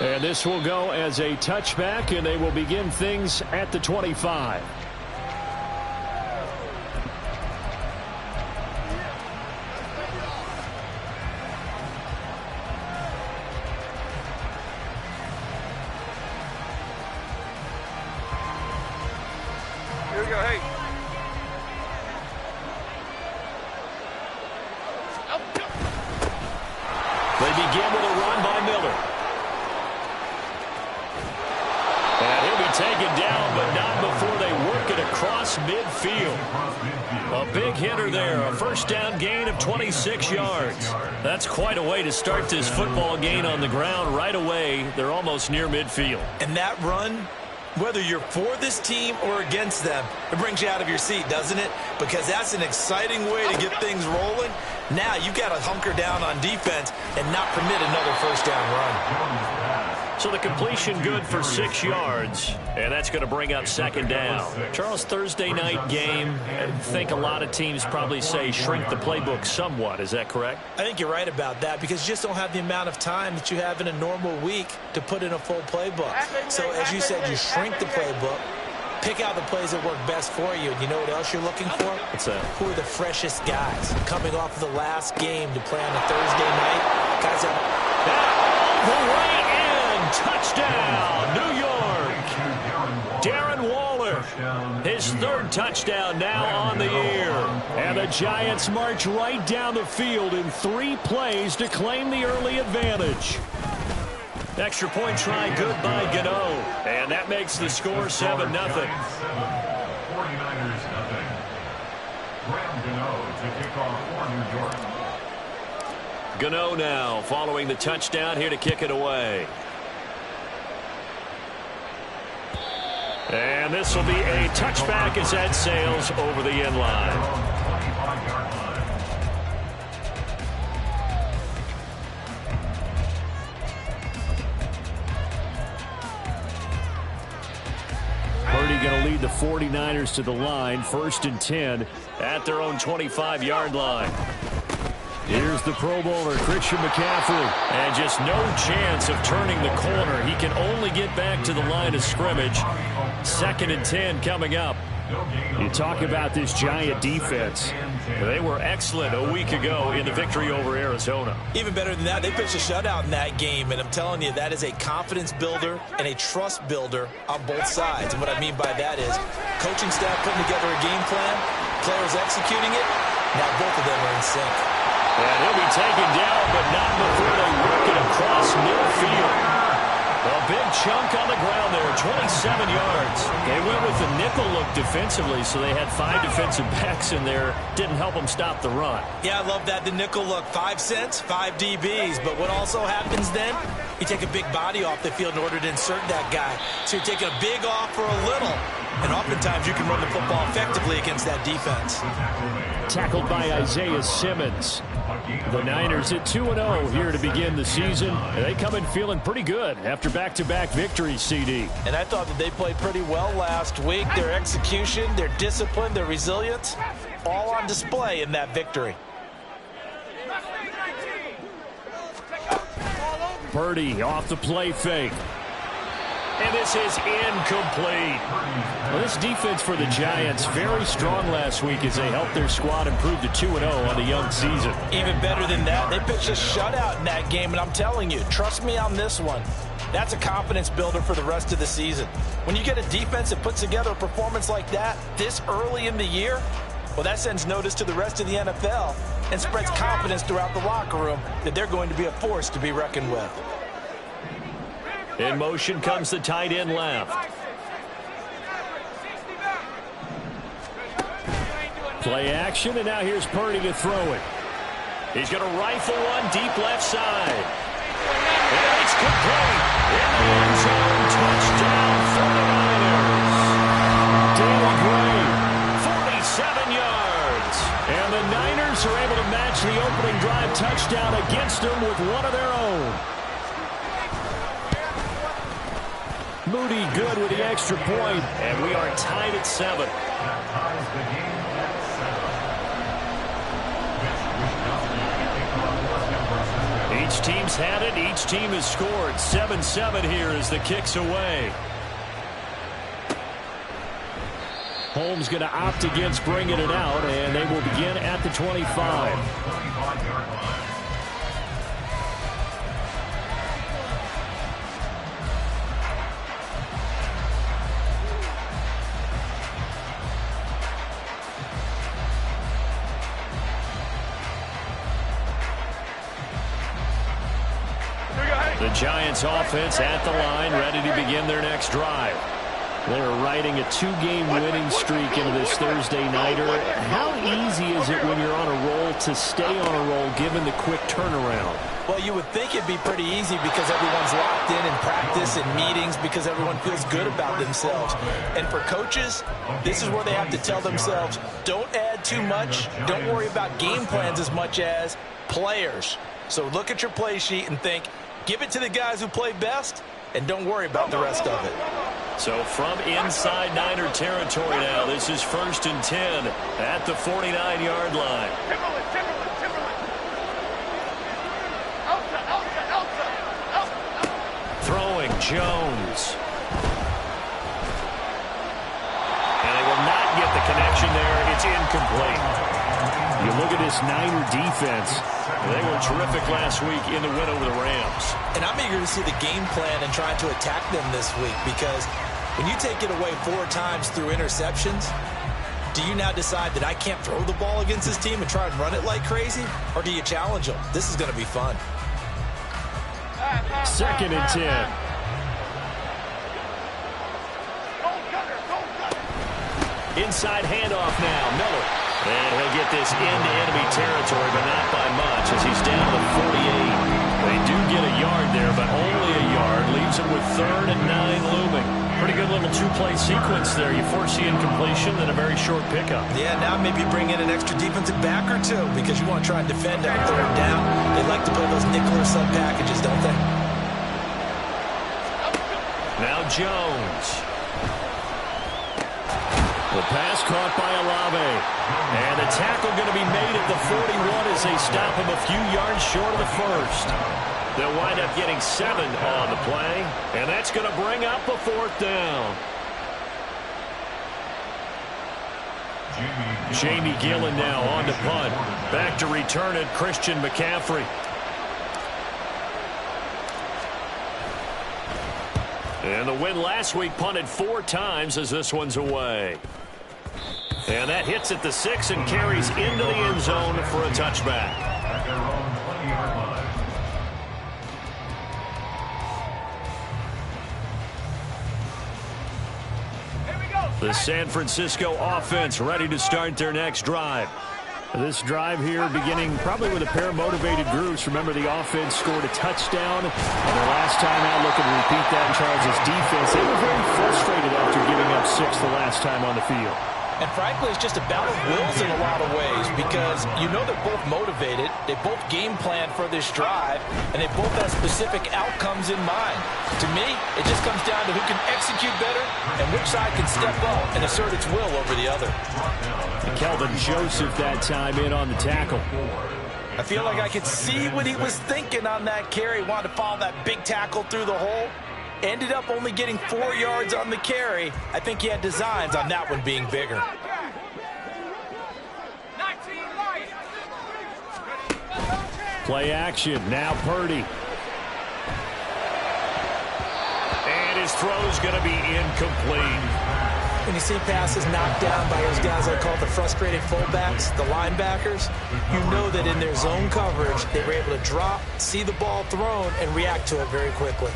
And this will go as a touchback, and they will begin things at the 25. Here we go, hey. They begin with a run by Miller. And he'll be taken down, but not before they work it across midfield. A big hitter there, a first down gain of 26 yards. That's quite a way to start this football game on the ground right away. They're almost near midfield. And that run, whether you're for this team or against them, it brings you out of your seat, doesn't it? Because that's an exciting way to get things rolling. Now you've got to hunker down on defense and not permit another first down run. So the completion good for 6 yards, and that's going to bring up second down. Charles, Thursday night game, I think a lot of teams probably say shrink the playbook somewhat. Is that correct? I think you're right about that because you just don't have the amount of time that you have in a normal week to put in a full playbook. So as you said, you shrink the playbook, pick out the plays that work best for you. And you know what else you're looking for? What's that? Who are the freshest guys coming off of the last game to play on a Thursday night? Guys have the way in. Touchdown, New York. Darren Waller, his third touchdown now on the year. And the Giants march right down the field in 3 plays to claim the early advantage. Extra point try good by Gano. And that makes the score 7-0. 49ers nothing. Graham Gano to kick off for New York. Gano now following the touchdown here to kick it away. And this will be a touchback as that sails over the end line. Purdy going to lead the 49ers to the line, 1st and 10 at their own 25-yard line. Here's the Pro Bowler, Christian McCaffrey. And just no chance of turning the corner. He can only get back to the line of scrimmage. 2nd and 10 coming up. You talk about this Giant defense. They were excellent a week ago in the victory over Arizona. even better than that, they pitched a shutout in that game, and I'm telling you, that is a confidence builder and a trust builder on both sides. And what I mean by that is coaching staff putting together a game plan, players executing it. Now both of them are in sync. And he'll be taken down, but not before they work it across midfield. A big chunk on the ground there, 27 yards. They went with the nickel look defensively, so they had 5 defensive backs in there. Didn't help them stop the run. Yeah, I love that, the nickel look. 5 cents, 5 DBs. But what also happens then, you take a big body off the field in order to insert that guy. So you're taking a big off for a little. And oftentimes you can run the football effectively against that defense. Tackled by Isaiah Simmons. The Niners at 2-0 here to begin the season. They come in feeling pretty good after back-to-back victories, CD. And I thought that they played pretty well last week. Their execution, their discipline, their resilience, all on display in that victory. Purdy off the play fake. And this is incomplete. Well, this defense for the Giants, very strong last week as they helped their squad improve to 2-0 on the young season. Even better than that, they pitched a shutout in that game, and I'm telling you, trust me on this one, that's a confidence builder for the rest of the season. When you get a defense that puts together a performance like that this early in the year, well, that sends notice to the rest of the NFL and spreads confidence throughout the locker room that they're going to be a force to be reckoned with. In motion comes the tight end left. Play action, and now here's Purdy to throw it. He's going to rifle one deep left side. And it's complete. In the end zone, touchdown 49ers. Danny Gray, 47 yards. And the Niners are able to match the opening drive touchdown against them with one of their own. Moody good with the extra point, and we are tied at 7. He Each team's had it. Each team has scored. 7-7 here as the kick's away. Holmes going to opt against bringing it out, and they will begin at the 25. The Giants offense at the line, ready to begin their next drive. They're riding a 2-game winning streak into this Thursday nighter. How easy is it when you're on a roll to stay on a roll given the quick turnaround? Well, you would think it'd be pretty easy because everyone's locked in practice and meetings because everyone feels good about themselves. And for coaches, this is where they have to tell themselves, don't add too much. Don't worry about game plans as much as players. So look at your play sheet and think, give it to the guys who play best, and don't worry about the rest of it. So from inside Niner territory now, this is 1st and 10 at the 49-yard line. Throwing Jones. And they will not get the connection there. It's incomplete. You look at this Niner defense. They were terrific last week in the win over the Rams. And I'm eager to see the game plan and trying to attack them this week because when you take it away 4 times through interceptions, do you now decide that I can't throw the ball against this team and try and run it like crazy? Or do you challenge them? This is going to be fun. 2nd and 10. Inside handoff now. Miller. And he'll get this into enemy territory, but not by much as he's down to 48. They do get a yard there, but only a yard. Leaves him with 3rd and 9 looming. Pretty good little 2-play sequence there. You foresee incompletion and a very short pickup. Yeah, now maybe bring in an extra defensive back or 2 because you want to try and defend on 3rd down. They like to play those nickel or sub packages, don't they? Now Jones. The pass caught by Olave. And the tackle going to be made at the 41 as they stop him a few yards short of the first. They'll wind up getting 7 on the play. And that's going to bring up a 4th down. Jamie Gillen now on to punt. Back to return it, Christian McCaffrey. And the win last week punted 4 times as this one's away. And that hits at the 6 and carries into the end zone for a touchback. At their own 20-yard line. The San Francisco offense ready to start their next drive. This drive here beginning probably with a pair of motivated groups. Remember, the offense scored a touchdown. And their last time out, looking to repeat that in Charles' defense. They were very frustrated after giving up 6 the last time on the field. And frankly, it's just a battle of wills in a lot of ways because you know they're both motivated, they both game plan for this drive, and they both have specific outcomes in mind. To me, it just comes down to who can execute better and which side can step up and assert its will over the other. And Kelvin Joseph that time in on the tackle. I feel like I could see what he was thinking on that carry. Wanted to follow that big tackle through the hole. Ended up only getting 4 yards on the carry. I think he had designs on that one being bigger. Play action. Now Purdy. And his throw's going to be incomplete. When you see passes knocked down by those guys I call the frustrated fullbacks, the linebackers, you know that in their zone coverage, they were able to drop, see the ball thrown, and react to it very quickly.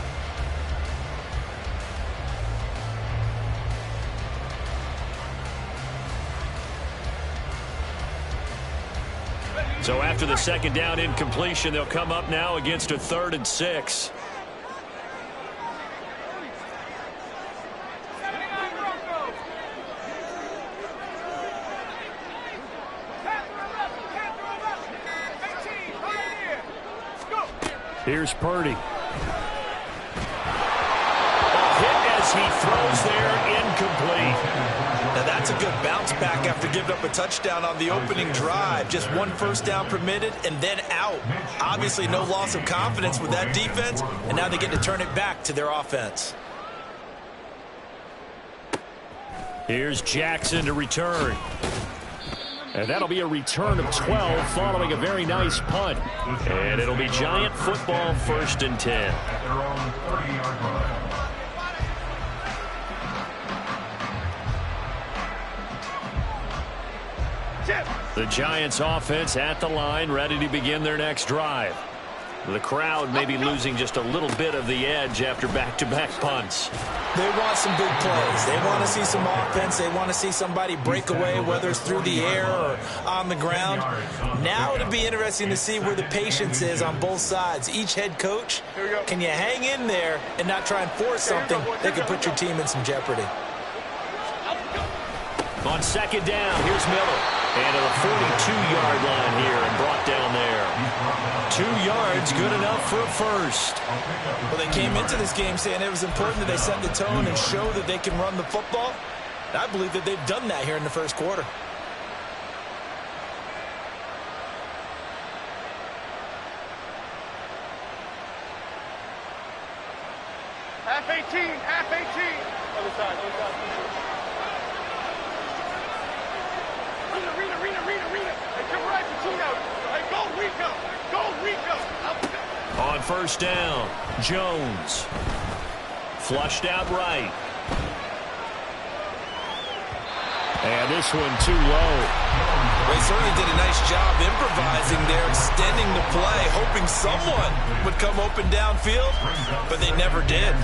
So after the 2nd down incompletion, they'll come up now against a 3rd and 6. Here's Purdy. A hit as he throws there, incomplete. Now that's a good bounce back after giving up a touchdown on the opening drive. Just one first down permitted and then out. Obviously no loss of confidence with that defense, and now they get to turn it back to their offense. Here's Jackson to return. And that'll be a return of 12 following a very nice punt. And it'll be Giant football, 1st and 10. At their own 30-yard line. The Giants offense at the line, ready to begin their next drive. The crowd may be losing just a little bit of the edge after back-to-back punts. They want some big plays. They want to see some offense. They want to see somebody break away, whether it's through the air or on the ground. Now it'll be interesting to see where the patience is on both sides. Each head coach, can you hang in there and not try and force something that could put your team in some jeopardy? On 2nd down, here's Miller. And to the 42-yard line here and brought down there. 2 yards, good enough for a first. Well, they came into this game saying it was important that they set the tone and show that they can run the football. I believe that they've done that here in the first quarter. Half 18, half 18. Other side, other side. Rita. Hey, come right to Tino. Hey, go Rico. Go Rico. On 1st down, Jones. Flushed out right. And this one too low. They certainly did a nice job improvising there, extending the play, hoping someone would come open downfield, but they never did.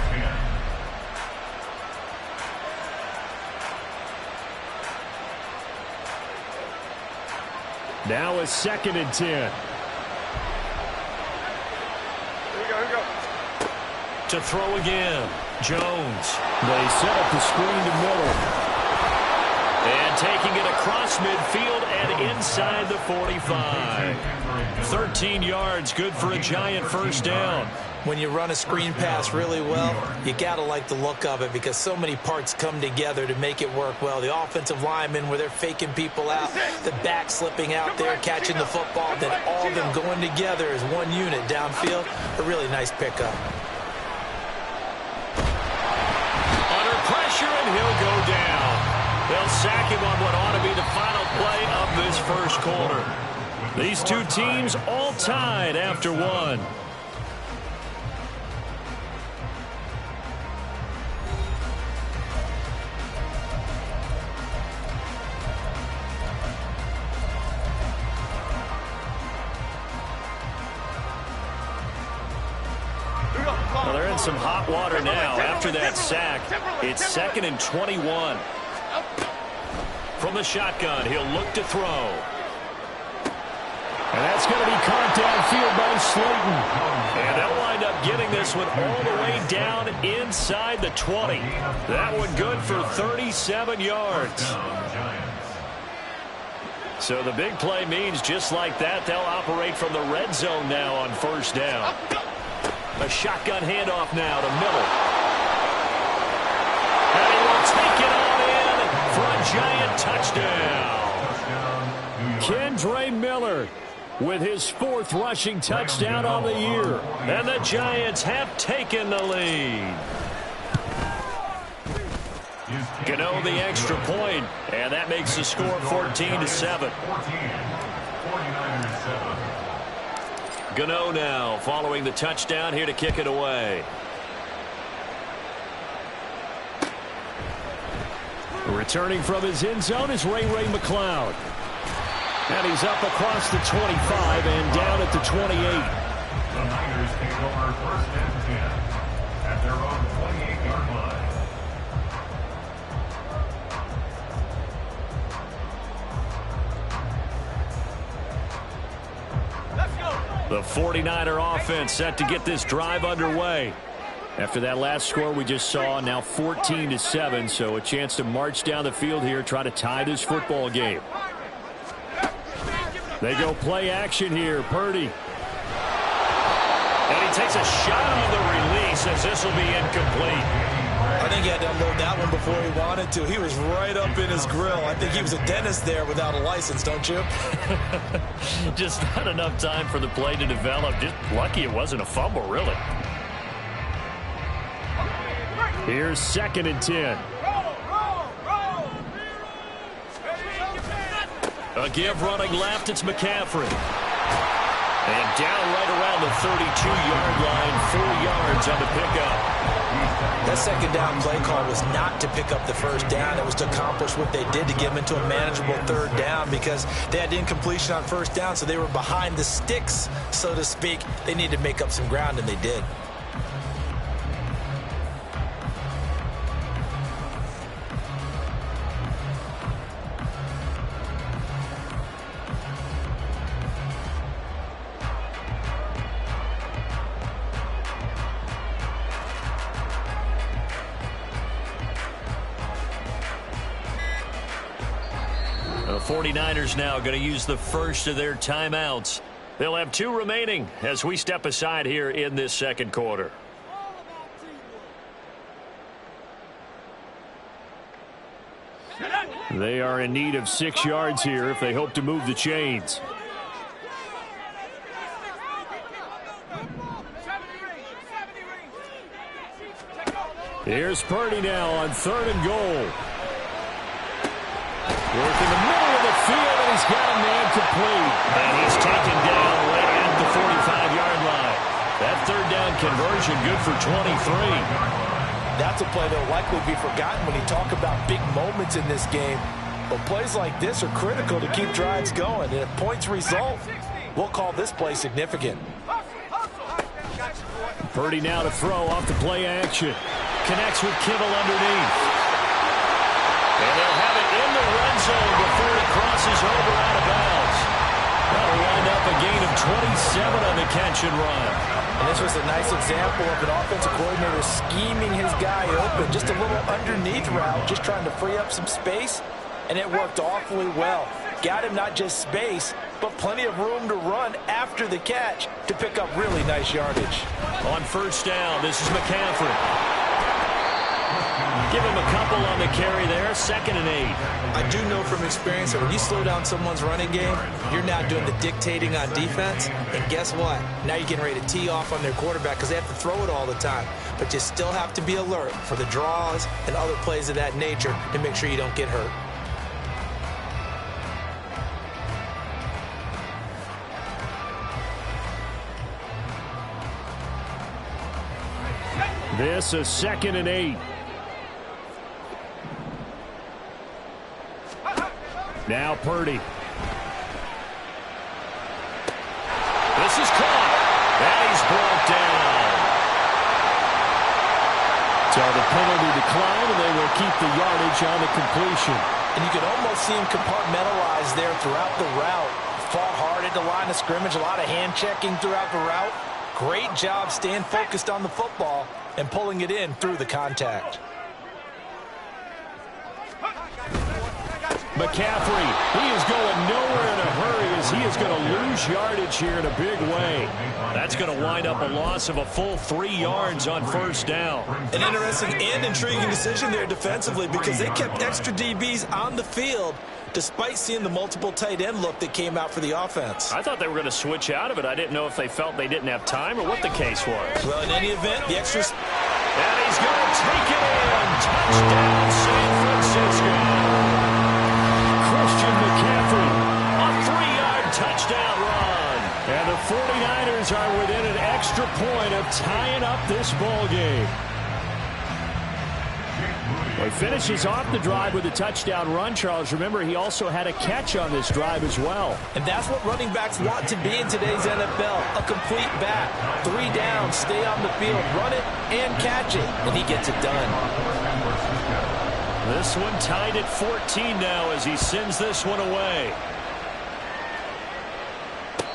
Now a 2nd and 10. Here we go. To throw again, Jones. They set up the screen to Miller. And taking it across midfield and inside the 45. 13 yards, good for a Giant first down. When you run a screen pass really well, you got to like the look of it because so many parts come together to make it work well. The offensive linemen where they're faking people out, the back slipping out there, catching the football, then all of them going together as one unit downfield. A really nice pickup. Under pressure, and he'll go down. They'll sack him on what ought to be the final play of this first quarter. These two teams all tied after one. Well, they're in some hot water now after that sack. It's 2nd and 21. From the shotgun, he'll look to throw. And that's going to be caught downfield by Slayton. And they'll wind up getting this one all the way down inside the 20. That one good for 37 yards. So the big play means just like that, they'll operate from the red zone now on 1st down. A shotgun handoff now to Miller. And he will take it on in for a Giant touchdown. Kendre Miller with his 4th rushing touchdown on the year. And the Giants have taken the lead. Gano the extra point, and that makes the score 14-7. Gano now following the touchdown here to kick it away. Returning from his end zone is Ray McCloud. And he's up across the 25 and down at the 28. The Niners take over 1st and 10 at their own 28-yard line. The 49er offense set to get this drive underway. After that last score we just saw, now 14-7, so a chance to march down the field here, try to tie this football game. They go play action here, Purdy. And he takes a shot on the release as this will be incomplete. I think he had to unload that one before he wanted to. He was right up in his grill. I think he was a dentist there without a license, don't you? Just not enough time for the play to develop. Just lucky it wasn't a fumble, really. Here's 2nd and 10. A give running left, it's McCaffrey. And down right around the 32-yard line, 4 yards on the pickup. That second down play call was not to pick up the first down. It was to accomplish what they did to get them into a manageable 3rd down because they had incompletion on 1st down, so they were behind the sticks, so to speak. They needed to make up some ground, and they did. The 49ers now going to use the first of their timeouts. They'll have 2 remaining as we step aside here in this 2nd quarter. They are in need of 6 yards here if they hope to move the chains. Here's Purdy now on 3rd and goal. Work in the middle of the field, and he's got a man complete. And he's taken down right at the 45-yard line. That 3rd down conversion good for 23. That's a play that will likely be forgotten when you talk about big moments in this game. But plays like this are critical to keep drives going. And if points result, we'll call this play significant. Purdy now to throw off the play action. Connects with Kittle underneath. And they'll have it in the red zone before it crosses over out of bounds. That'll wind up a gain of 27 on the catch and run. And this was a nice example of an offensive coordinator scheming his guy open. Just a little underneath route, just trying to free up some space. And it worked awfully well. Got him not just space, but plenty of room to run after the catch to pick up really nice yardage. On 1st down, this is McCaffrey. Give him a couple on the carry there, 2nd and 8. I do know from experience that when you slow down someone's running game, you're now doing the dictating on defense. And guess what? Now you're getting ready to tee off on their quarterback because they have to throw it all the time. But you still have to be alert for the draws and other plays of that nature to make sure you don't get hurt. This is 2nd and 8. Now Purdy. This is caught. And he's brought down. So the penalty declined, and they will keep the yardage on the completion. And you can almost see him compartmentalize there throughout the route. Fought hard at the line of scrimmage, a lot of hand checking throughout the route. Great job staying focused on the football and pulling it in through the contact. McCaffrey, he is going nowhere in a hurry as he is going to lose yardage here in a big way. That's going to wind up a loss of a full 3 yards on 1st down. An interesting and intriguing decision there defensively because they kept extra DBs on the field despite seeing the multiple tight end look that came out for the offense. I thought they were going to switch out of it. I didn't know if they felt they didn't have time or what the case was. Well, in any event, the extras... And he's going to take it in. Touchdown, San Francisco. Christian McCaffrey, a 3-yard touchdown run. And the 49ers are within an extra point of tying up this ball game. Well, he finishes off the drive with a touchdown run, Charles. Remember, he also had a catch on this drive as well. And that's what running backs want to be in today's NFL, a complete back. 3 downs, stay on the field, run it, and catch it. And he gets it done. This one tied at 14 now as he sends this one away.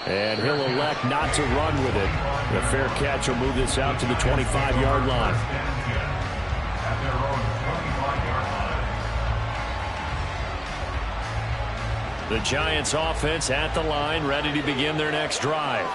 And he'll elect not to run with it. The fair catch will move this out to the 25-yard line. The Giants offense at the line, ready to begin their next drive.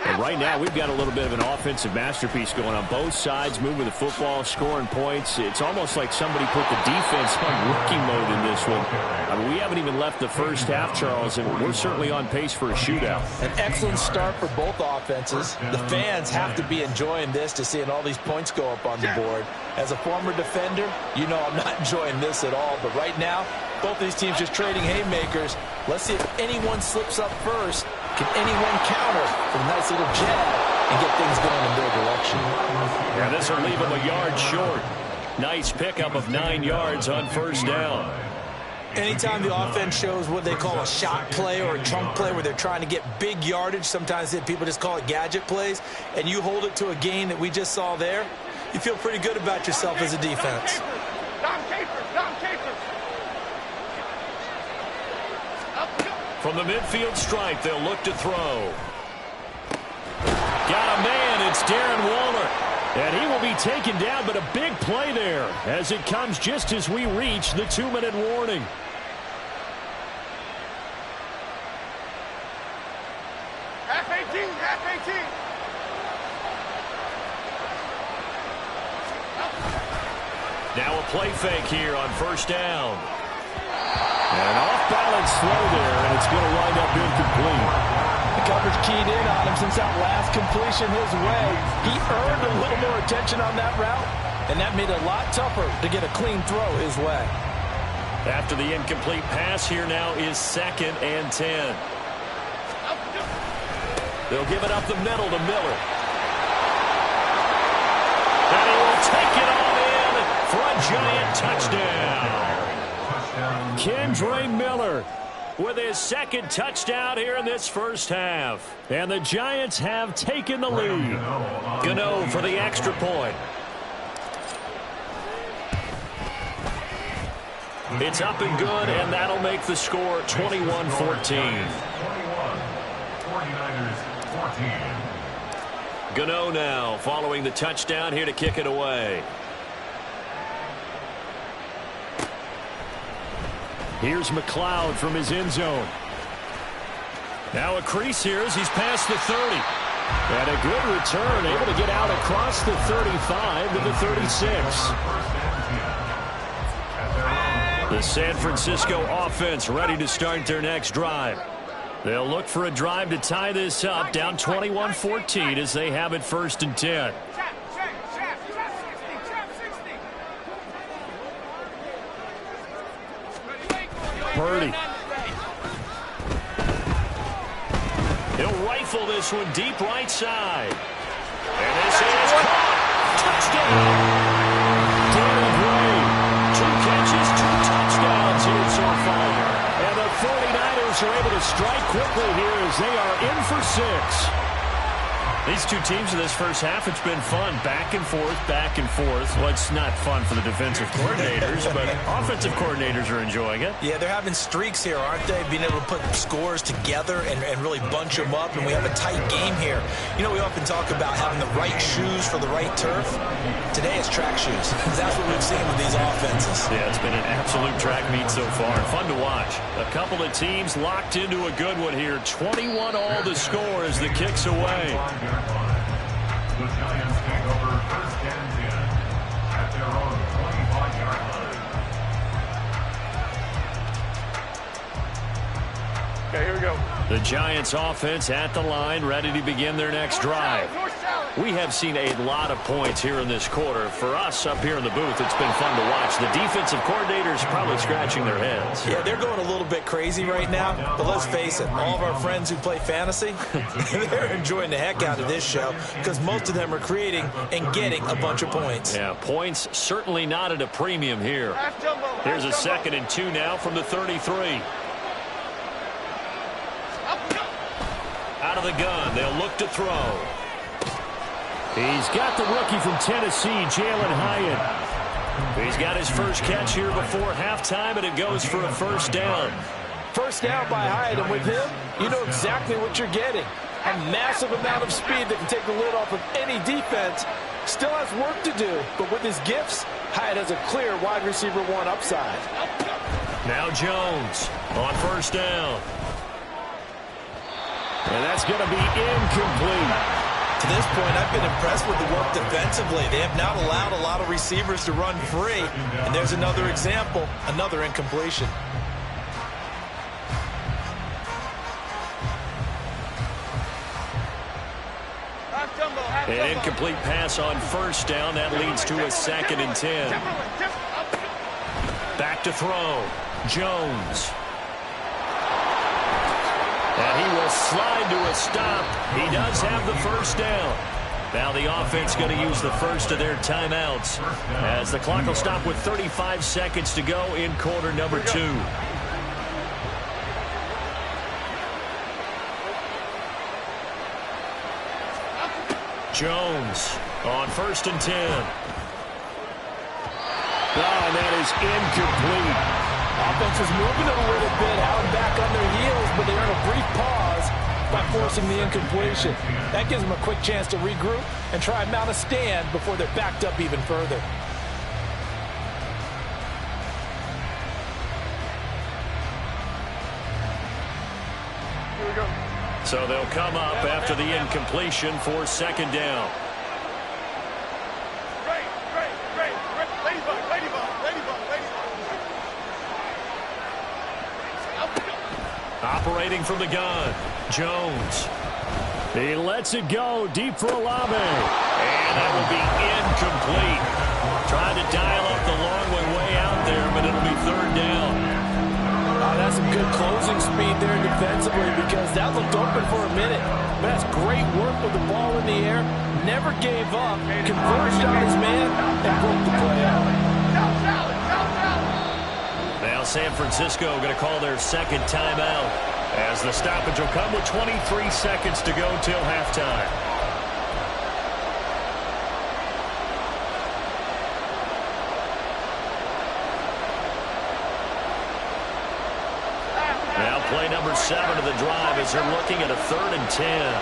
And right now, we've got a little bit of an offensive masterpiece going on both sides, moving the football, scoring points. It's almost like somebody put the defense on rookie mode in this one. I mean, we haven't even left the first half, Charles, and we're certainly on pace for a shootout. An excellent start for both offenses. The fans have to be enjoying this to seeing all these points go up on the board. As a former defender, you know I'm not enjoying this at all. But right now, both these teams just trading haymakers. Let's see if anyone slips up first. Can anyone counter with a nice little jab and get things going in their direction? Yeah, this will leave them a yard short. Nice pickup of 9 yards on first down. Anytime the offense shows what they call a shot play or a chunk play where they're trying to get big yardage, sometimes people just call it gadget plays, and you hold it to a gain that we just saw there, you feel pretty good about yourself as a defense. Dom Capers. From the midfield stripe, they'll look to throw. Got a man, it's Darren Waller. And he will be taken down, but a big play there as it comes just as we reach the 2-minute warning. Half 18. Now a play fake here on first down. And off-balance throw there, and it's going to wind up incomplete. The coverage keyed in on him since that last completion his way. He earned a little more attention on that route, and that made it a lot tougher to get a clean throw his way. After the incomplete pass, here now is 2nd and 10. They'll give it up the middle to Miller. And he will take it all in for a Giant touchdown. Kendre Miller with his 2nd touchdown here in this first half. And the Giants have taken the lead. Gano for the extra point. It's up and good, and that'll make the score 21-14. 49ers 14. Gano now following the touchdown here to kick it away. Here's McLeod from his end zone. Now a crease here as he's past the 30. And a good return, able to get out across the 35 to the 36. The San Francisco offense ready to start their next drive. They'll look for a drive to tie this up, down 21-14 as they have it 1st and 10. Purdy. He'll rifle this one deep right side. And this is caught. Touchdown. Danny Gray. 2 catches, 2 touchdowns here so far. And the 49ers are able to strike quickly here as they are in for 6. These two teams in this first half, it's been fun. Back and forth, back and forth. Well, it's not fun for the defensive coordinators, but offensive coordinators are enjoying it. Yeah, they're having streaks here, aren't they? Being able to put scores together and really bunch them up, and we have a tight game here. You know, we often talk about having the right shoes for the right turf. Today it's track shoes. That's what we've seen with these offenses. Yeah, it's been an absolute track meet so far. Fun to watch. A couple of teams locked into a good one here. 21 all the score as the kick's away. The Giants take over 1st and 10 at their own 25-yard line. Okay, here we go. The Giants offense at the line, ready to begin their next drive. We have seen a lot of points here in this quarter. For us up here in the booth, it's been fun to watch. The defensive coordinators probably scratching their heads. Yeah, they're going a little bit crazy right now, but let's face it, all of our friends who play fantasy, they're enjoying the heck out of this show because most of them are creating and getting a bunch of points. Yeah, points certainly not at a premium here. Here's a 2nd and 2 now from the 33. Out of the gun, they'll look to throw. He's got the rookie from Tennessee, Jalen Hyatt. He's got his first catch here before halftime, and it goes for a 1st down. First down by Hyatt, and with him, you know exactly what you're getting. A massive amount of speed that can take the lid off of any defense. Still has work to do, but with his gifts, Hyatt has a clear wide receiver 1 upside. Now Jones on 1st down. And that's going to be incomplete. To this point, I've been impressed with the work defensively. They have not allowed a lot of receivers to run free. And there's another example, another incompletion. An incomplete pass on first down. That leads to a 2nd and 10. Back to throw. Jones. And he will slide to a stop. He does have the first down. Now the offense going to use the first of their timeouts as the clock will stop with 35 seconds to go in quarter number 2. Jones on 1st and 10. Oh, and that is incomplete. Offense is moving it a little bit, out and back on their heels, but they earn a brief pause by forcing the incompletion. That gives them a quick chance to regroup and try and mount a stand before they're backed up even further. Here we go. So they'll come up after the incompletion for 2nd down. Operating from the gun, Jones. He lets it go deep for Olave. And that will be incomplete. Tried to dial up the long way out there, but it'll be 3rd down. That's some good closing speed there defensively because that looked open for a minute. But that's great work with the ball in the air. Never gave up, converged on his man, and broke the play out. Now San Francisco going to call their 2nd timeout as the stoppage will come with 23 seconds to go till halftime. Now play number 7 of the drive as they're looking at a 3rd and 10.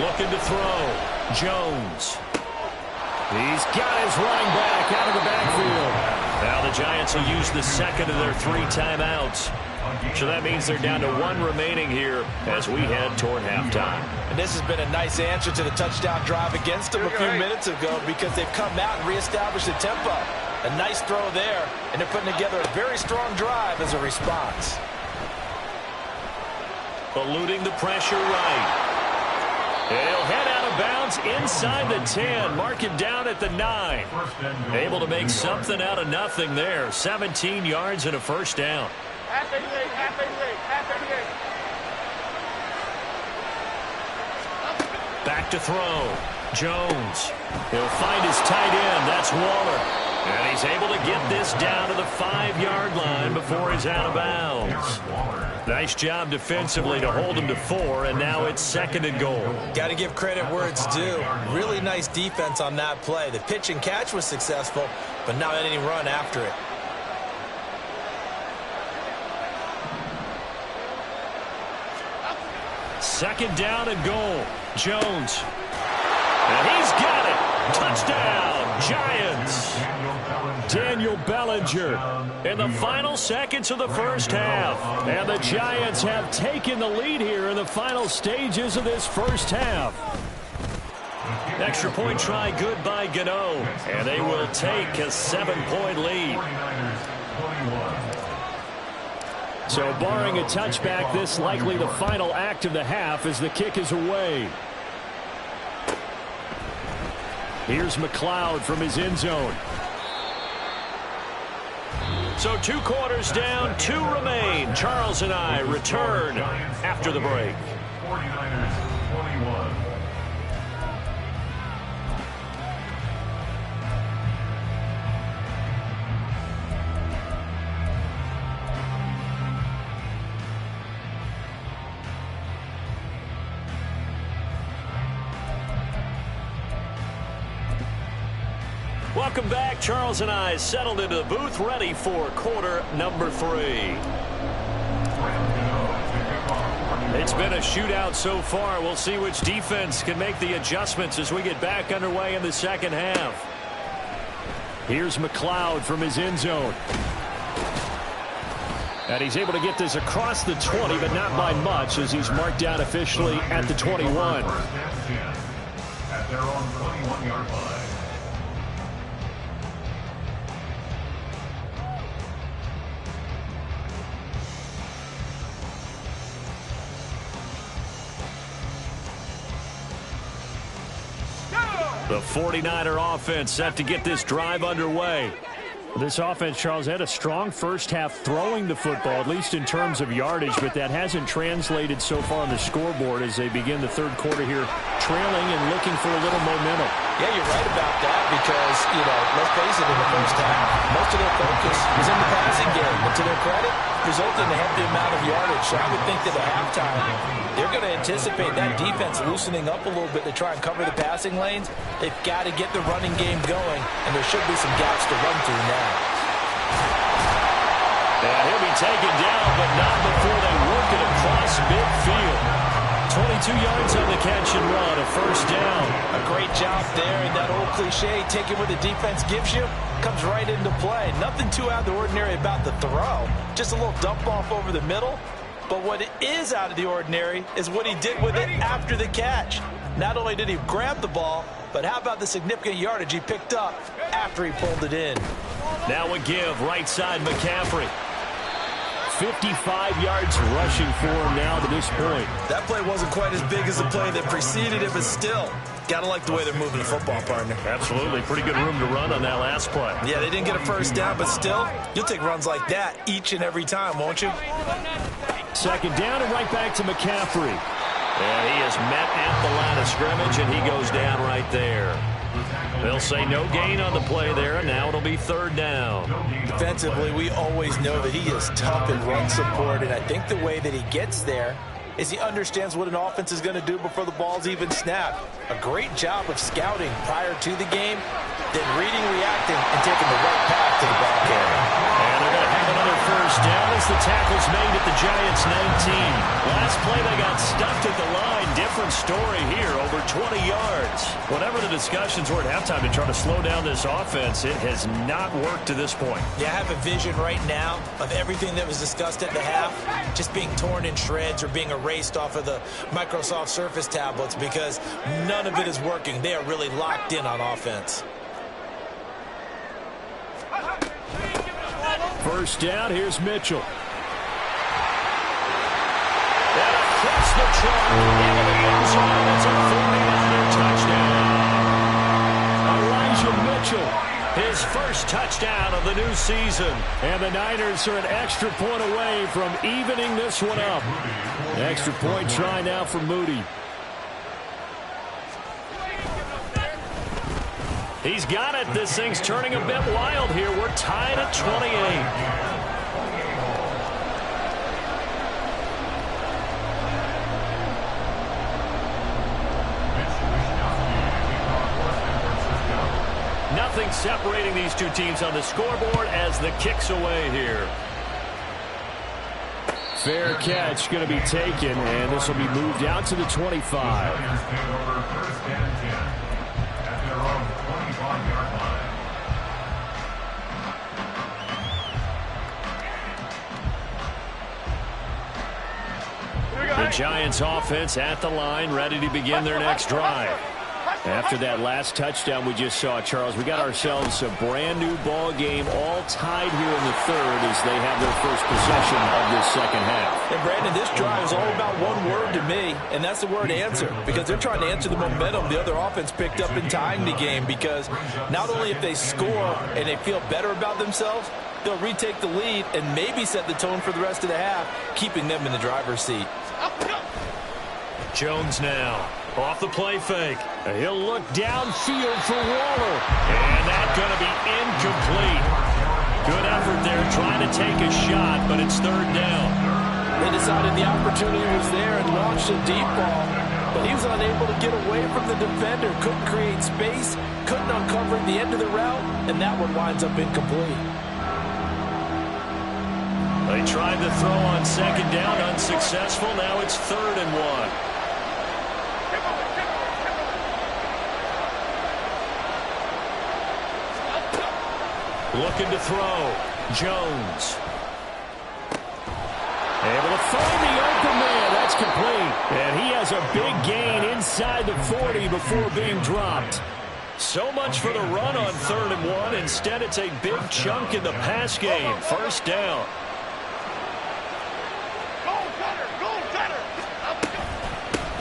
Looking to throw. Jones. He's got his running back out of the backfield. Now the Giants will use the 2nd of their 3 timeouts. So that means they're down to 1 remaining here as we head toward halftime. And this has been a nice answer to the touchdown drive against them a few minutes ago because they've come out and reestablished the tempo. A nice throw there, and they're putting together a very strong drive as a response. Eluding the pressure right. He'll head out of bounds inside the 10. Mark it down at the 9. Able to make something out of nothing there. 17 yards and a 1st down. Half 88, half 88, half 88. Back to throw. Jones. He'll find his tight end. That's Waller. And he's able to get this down to the 5-yard line before he's out of bounds. Nice job defensively to hold him to 4, and now it's 2nd and goal. Got to give credit where it's due. Really nice defense on that play. The pitch and catch was successful, but not any run after it. Second down and goal. Jones. And he's got it. Touchdown, Giants. Daniel Bellinger in the final seconds of the first half. And the Giants have taken the lead here in the final stages of this first half. Extra point try good by Gano. And they will take a 7-point lead. So barring a touchback, this likely the final act of the half as the kick is away. Here's McLeod from his end zone. So 2 quarters down, 2 remain. Charles and I return after the break. 49ers 21. Welcome back. Charles and I settled into the booth, ready for quarter number 3. It's been a shootout so far. We'll see which defense can make the adjustments as we get back underway in the second half. Here's McLeod from his end zone. And he's able to get this across the 20, but not by much, as he's marked out officially at the 21. First and 10 at their own 21-yard line. The 49er offense set to get this drive underway. This offense, Charles, had a strong first half throwing the football, at least in terms of yardage, but that hasn't translated so far on the scoreboard as they begin the third quarter here, trailing and looking for a little momentum. Yeah, you're right about that because, let's face it, in the first half, most of their focus was in the passing game. And to their credit, resulted in a hefty amount of yardage. So I would think that at halftime, they're going to anticipate that defense loosening up a little bit to try and cover the passing lanes. They've got to get the running game going, and there should be some gaps to run through now. And he'll be taken down, but not before they work it across midfield. 22 yards on the catch and run, a first down. A great job there, and that old cliche, take it where the defense gives you, comes right into play. Nothing too out of the ordinary about the throw. Just a little dump off over the middle. But what is out of the ordinary is what he did with it after the catch. Not only did he grab the ball, but how about the significant yardage he picked up after he pulled it in. Now a give, right side McCaffrey. 55 yards rushing for him now to this point. That play wasn't quite as big as the play that preceded it, but still, got to like the way they're moving the football, partner. Absolutely. Pretty good room to run on that last play. Yeah, they didn't get a first down, but still, you'll take runs like that each and every time, won't you? Second down and right back to McCaffrey. And he is met at the line of scrimmage, and he goes down right there. They'll say no gain on the play there, and now it'll be third down. Defensively, we always know that he is tough in run support, and I think the way that he gets there is he understands what an offense is going to do before the ball's even snapped. A great job of scouting prior to the game, then reading, reacting, and taking the right path to the ball carrier. And they're going to have another first down as the tackle's made at the Giants' 19. Last play they got stuffed at the line. Different story here, over 20 yards. Whatever the discussions were at halftime to try to slow down this offense, it has not worked to this point. Yeah, I have a vision right now of everything that was discussed at the half just being torn in shreds or being erased off of the Microsoft Surface tablets because none of it is working. They are really locked in on offense. First down, here's Mitchell. And across the trunk into the end zone. It's a 49er touchdown. Elijah Mitchell, his first touchdown of the new season. And the Niners are an extra point away from evening this one up. Extra point try now for Moody. He's got it. This thing's turning a bit wild here. We're tied at 28. Nothing separating these two teams on the scoreboard as the kick's away here. Fair catch going to be taken, and this will be moved out to the 25. The Giants offense at the line, ready to begin their next drive. After that last touchdown we just saw, Charles, we got ourselves a brand new ball game, all tied here in the third as they have their first possession of this second half. And Brandon, this drive is all about one word to me, and that's the word answer, because they're trying to answer the momentum the other offense picked up in tying the game, because not only if they score and they feel better about themselves, they'll retake the lead and maybe set the tone for the rest of the half, keeping them in the driver's seat. Jones now off the play fake. He'll look downfield for Waller. And that's going to be incomplete. Good effort there trying to take a shot, but it's third down. They decided the opportunity was there and launched a deep ball, but he was unable to get away from the defender. Couldn't create space, couldn't uncover at the end of the route, and that one winds up incomplete. They tried to throw on second down, unsuccessful. Now it's 3rd and 1. Looking to throw. Jones. find the open man. That's complete. And he has a big gain inside the 40 before being dropped. So much for the run on 3rd and 1. Instead, it's a big chunk in the pass game. First down.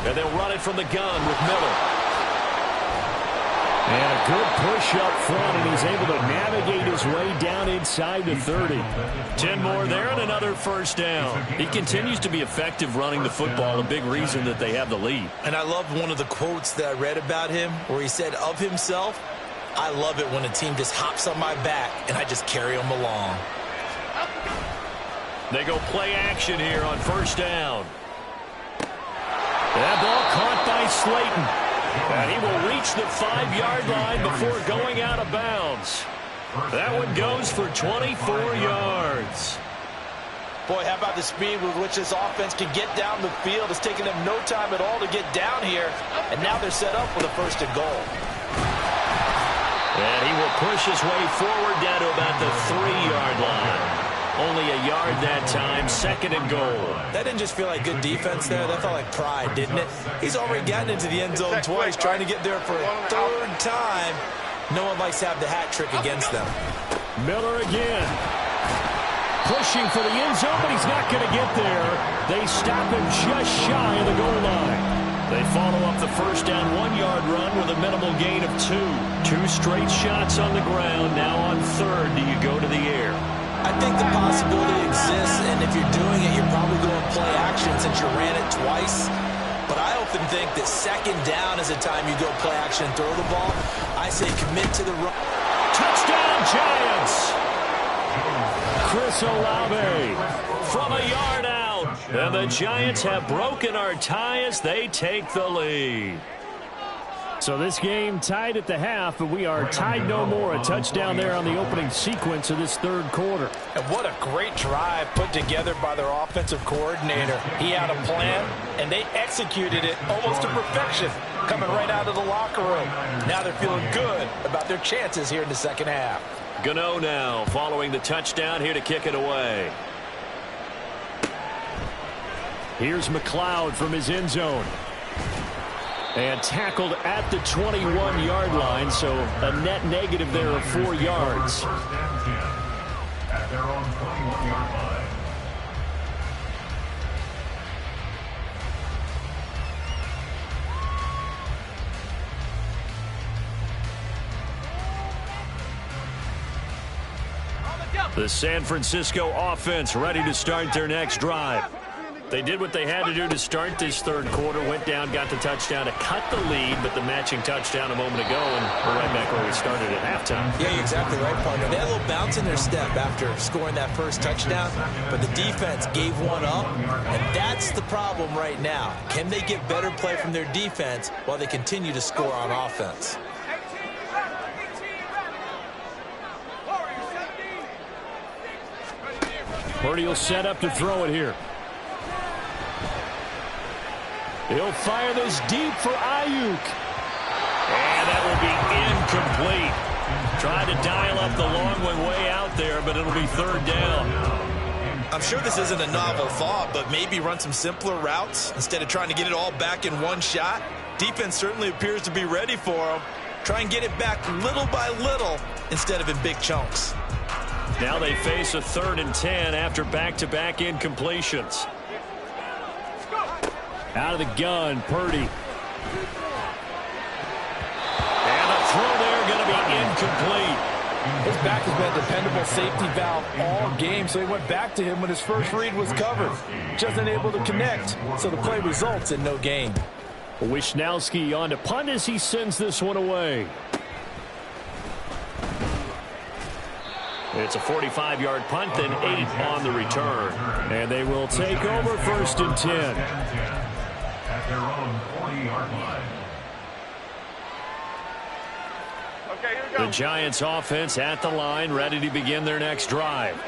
And they'll run it from the gun with Miller. And a good push up front, and he's able to navigate his way down inside the 30. 10 more there and another first down. He continues to be effective running the football, a big reason that they have the lead. And I love one of the quotes that I read about him where he said of himself, I love it when a team just hops on my back and I just carry them along. They go play action here on first down. That ball caught by Slayton. And he will reach the 5-yard line before going out of bounds. That one goes for 24 yards. Boy, how about the speed with which this offense can get down the field? It's taken them no time at all to get down here. And now they're set up with a 1st and goal. And he will push his way forward down to about the 3-yard line. Only a yard that time, 2nd and goal. That didn't just feel like good defense there. That felt like pride, didn't it? He's already gotten into the end zone twice, trying to get there for a 3rd time. No one likes to have the hat trick against them. Miller again. Pushing for the end zone, but he's not going to get there. They stop him just shy of the goal line. They follow up the first down 1-yard run with a minimal gain of 2. 2 straight shots on the ground. Now on 3rd, do you go to the air? I think the possibility exists, and if you're doing it, you're probably going to play action since you ran it twice. But I often think that 2nd down is the time you go play action and throw the ball. I say commit to the run. Touchdown, Giants! Chris Olave from a yard out. And the Giants have broken our tie as they take the lead. So this game tied at the half, but we are tied no more. A touchdown there on the opening sequence of this 3rd quarter. And what a great drive put together by their offensive coordinator. He had a plan, and they executed it almost to perfection, coming right out of the locker room. Now they're feeling good about their chances here in the 2nd half. Gano now following the touchdown here to kick it away. Here's McLeod from his end zone. And tackled at the 21-yard line, so a net negative there of 4 yards. 1st and 10 at their own 21-yard line. The San Francisco offense ready to start their next drive. They did what they had to do to start this 3rd quarter, went down, got the touchdown to cut the lead, but the matching touchdown a moment ago, and we're right back where we started at halftime. Yeah, you're exactly right, partner. They had a little bounce in their step after scoring that 1st touchdown, but the defense gave one up, and that's the problem right now. Can they get better play from their defense while they continue to score on offense? Purdy will set up to throw it here. He'll fire this deep for Ayuk. And that will be incomplete. Tried to dial up the long one way out there, but it'll be 3rd down. I'm sure this isn't a novel thought, but maybe run some simpler routes instead of trying to get it all back in one shot. Defense certainly appears to be ready for them. Try and get it back little by little instead of in big chunks. Now they face a 3rd and 10 after back-to-back incompletions. Out of the gun, Purdy. And the throw there going to be incomplete. His back has been a dependable safety valve all game, so he went back to him when his first read was covered. Just unable to connect, so the play results in no gain. Wisnowski on to punt as he sends this one away. It's a 45-yard punt, then 8 on the return. And they will take over 1st and 10. At their own 40-yard line. Okay, here we go. The Giants offense at the line, ready to begin their next drive.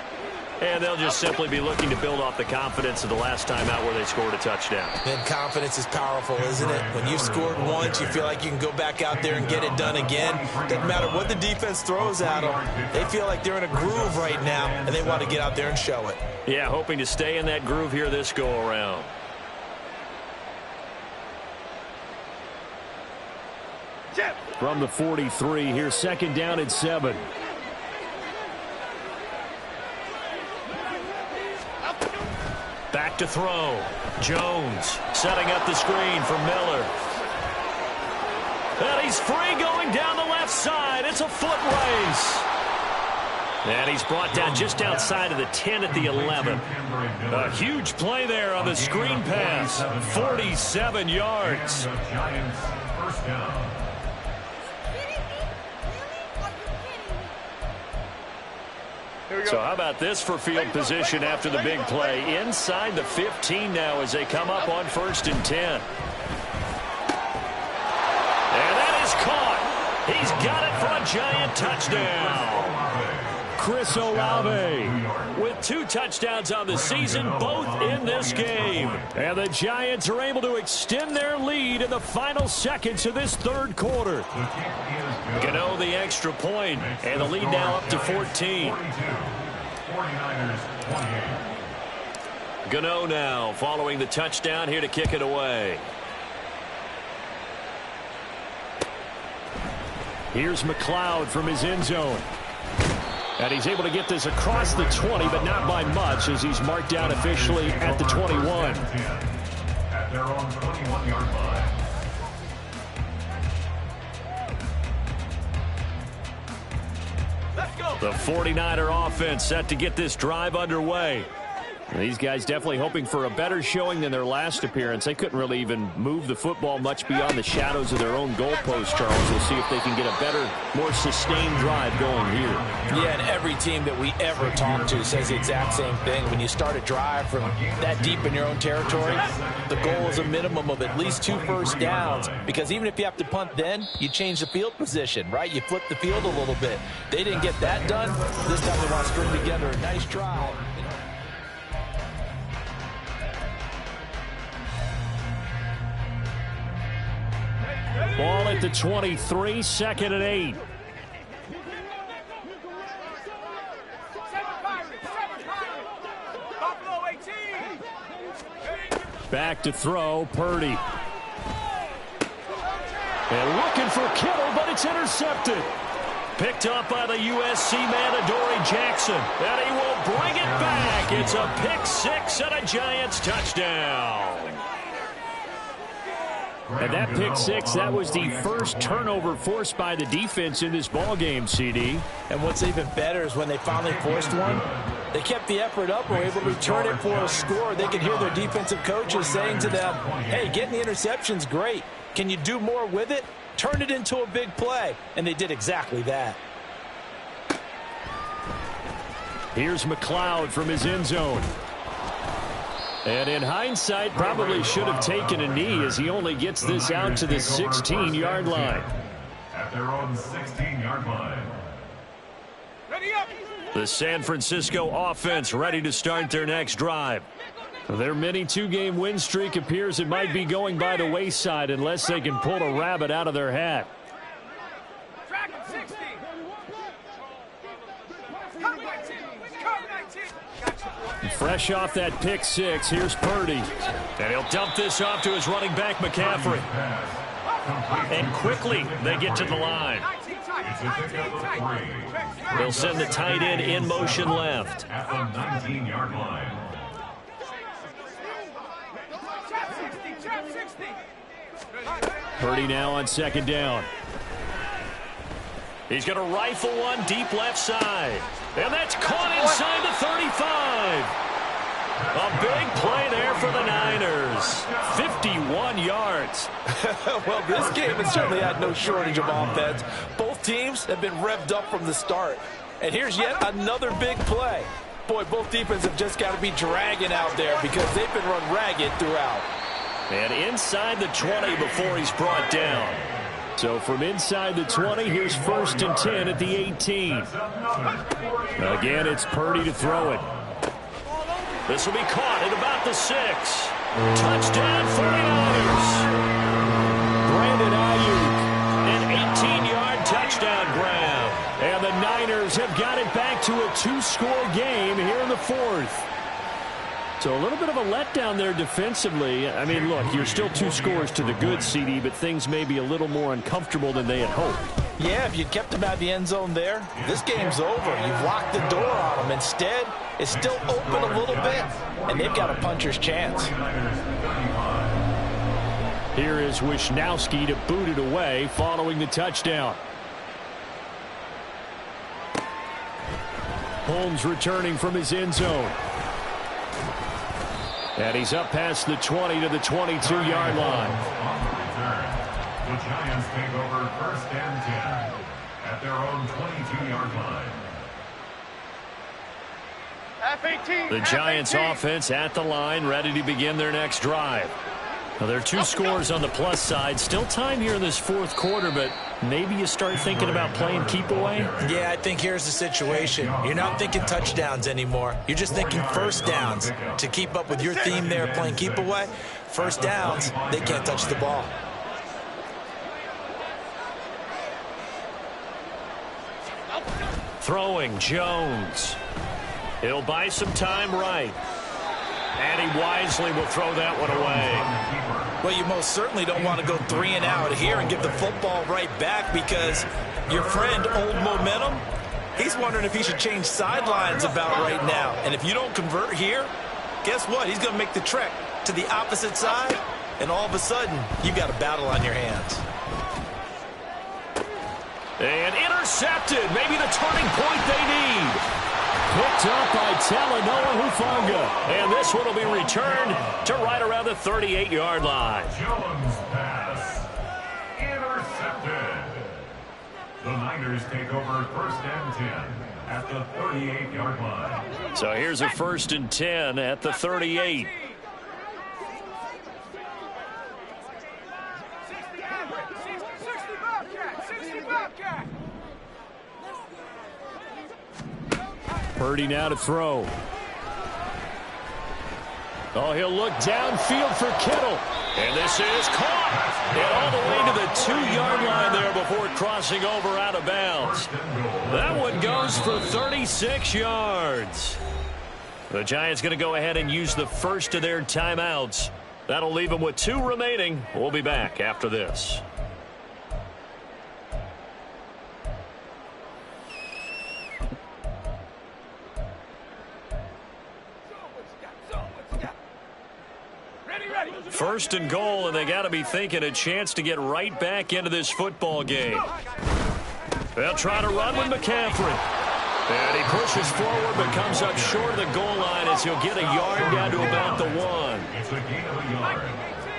And they'll just simply be looking to build off the confidence of the last time out where they scored a touchdown. And confidence is powerful, isn't it? When you've scored once, you feel like you can go back out there and get it done again. Doesn't matter what the defense throws at them. They feel like they're in a groove right now, and they want to get out there and show it. Yeah, hoping to stay in that groove here this go-around. From the 43, here's second down and 7. Back to throw. Jones setting up the screen for Miller. And he's free going down the left side. It's a foot race. And he's brought down just outside of the 10 at the 11. A huge play there on the screen pass. 47 yards. Giants first down. So how about this for field position after the big play? Inside the 15 now as they come up on 1st and 10. And that is caught. He's got it for a Giant touchdown. Chris Olave with 2 touchdowns on the season, both in this game. And the Giants are able to extend their lead in the final seconds of this 3rd quarter. Gano the extra point, and the lead now up to 14. 49ers 28. Gano now following the touchdown here to kick it away. Here's McLeod from his end zone. And he's able to get this across the 20, but not by much as he's marked down officially at the 21. At their own 21-yard line. The 49er offense set to get this drive underway. And these guys definitely hoping for a better showing than their last appearance. They couldn't really even move the football much beyond the shadows of their own goalpost, Charles. We'll see if they can get a better, more sustained drive going here. Yeah, and every team that we ever talk to says the exact same thing. When you start a drive from that deep in your own territory, the goal is a minimum of at least 2 first downs, because even if you have to punt then, you change the field position, right? You flip the field a little bit. They didn't get that done. This time they want to string together a nice drive. Ball at the 23, 2nd and 8. Back to throw, Purdy. And looking for Kittle, but it's intercepted. Picked up by the USC man, Adoree Jackson. And he will bring it back. It's a pick 6 and a Giants touchdown. And that pick 6, that was the first turnover forced by the defense in this ballgame, CD. And what's even better is when they finally forced one, they kept the effort up and were able to return it for a score. They could hear their defensive coaches saying to them, hey, getting the interception's great. Can you do more with it? Turn it into a big play. And they did exactly that. Here's McLeod from his end zone. And in hindsight, probably should have taken a knee as he only gets this out to the 16-yard line. At their own 16-yard line. Ready up. The San Francisco offense ready to start their next drive. Their mini 2-game win streak appears it might be going by the wayside unless they can pull a rabbit out of their hat. Track him, 60. Fresh off that pick 6, here's Purdy. And he'll dump this off to his running back, McCaffrey. And quickly, they get to the line. They'll send the tight end in motion left. At the 19-yard line. Purdy now on 2nd down. He's going to rifle one deep left side. And that's caught inside the 35. A big play there for the Niners. 51 yards. Well, this game has certainly had no shortage of offense. Both teams have been revved up from the start. And here's yet another big play. Boy, both defenses have just got to be dragging out there because they've been run ragged throughout. And inside the 20 before he's brought down. So from inside the 20, here's 1st and 10 at the 18. Again, it's Purdy to throw it. This will be caught at about the 6. Touchdown 49ers. Brandon Ayuk, an 18-yard touchdown grab. And the Niners have got it back to a 2-score game here in the 4th. So a little bit of a letdown there defensively. I mean, look, you're still 2 scores to the good, CD, but things may be a little more uncomfortable than they had hoped. Yeah, if you kept them out of the end zone there, this game's over. You've locked the door on them. Instead, it's still open a little bit, and they've got a puncher's chance. Here is Wisnowski to boot it away following the touchdown. Holmes returning from his end zone. And he's up past the 20 to the 22-yard line. The Giants take over 1st and 10 at their own 22-yard line. Half 18. The Giants offense at the line, ready to begin their next drive. Now, there are 2 scores on the plus side. Still time here in this 4th quarter, but maybe you start thinking about playing keep away? Yeah, I think here's the situation. You're not thinking touchdowns anymore. You're just thinking first downs. To keep up with your theme there, playing keep away, first downs, they can't touch the ball. Throwing Jones. He'll buy some time right. And he wisely will throw that one away. Well, you most certainly don't want to go 3 and out here and give the football right back, because your friend, Old Momentum, he's wondering if he should change sidelines about right now. And if you don't convert here, guess what? He's going to make the trek to the opposite side, and all of a sudden, you've got a battle on your hands. And intercepted. Maybe the turning point they need. Picked up by Talanoa Hufanga. And this one will be returned to right around the 38-yard line. Jones pass intercepted. The Niners take over 1st and 10 at the 38-yard line. So here's a 1st and 10 at the 38. Purdy now to throw. Oh, he'll look downfield for Kittle. And this is caught. And all the way to the 2-yard line there before crossing over out of bounds. That one goes for 36 yards. The Giants going to go ahead and use the first of their timeouts. That'll leave them with 2 remaining. We'll be back after this. First and goal, and they got to be thinking a chance to get right back into this football game. They'll try to run with McCaffrey. And he pushes forward but comes up short of the goal line as he'll get a yard down to about the 1. It's a gain of a yard.